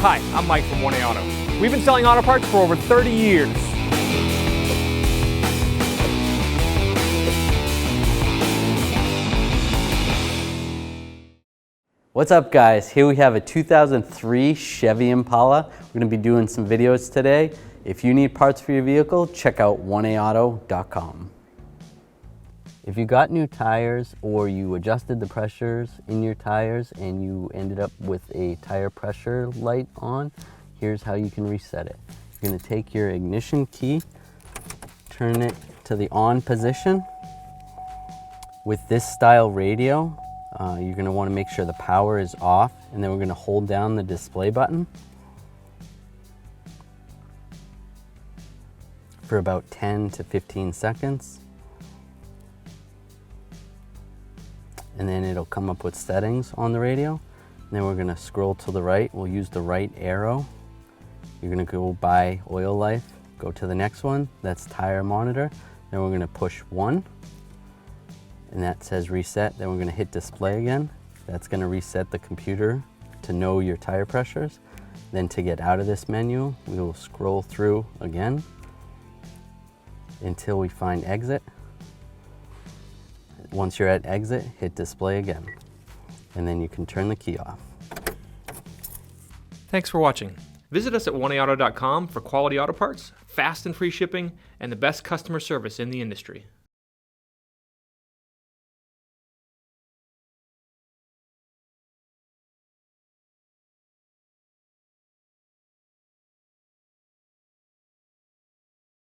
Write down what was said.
Hi, I'm Mike from 1A Auto. We've been selling auto parts for over 30 years. What's up guys? Here we have a 2003 Chevy Impala. We're going to be doing some videos today. If you need parts for your vehicle, check out 1aauto.com. If you got new tires or you adjusted the pressures in your tires and you ended up with a tire pressure light on, here's how you can reset it. You're going to take your ignition key, turn it to the on position. With this style radio, you're going to want to make sure the power is off, and then we're going to hold down the display button for about 10 to 15 seconds. And then it'll come up with settings on the radio. And then we're going to scroll to the right. We'll use the right arrow. You're going to go by oil life, go to the next one. That's tire monitor. Then we're going to push 1. And that says reset. Then we're going to hit display again. That's going to reset the computer to know your tire pressures. Then to get out of this menu, we will scroll through again until we find exit. Once you're at exit, hit display again. And then you can turn the key off. Thanks for watching. Visit us at 1aauto.com for quality auto parts, fast and free shipping, and the best customer service in the industry.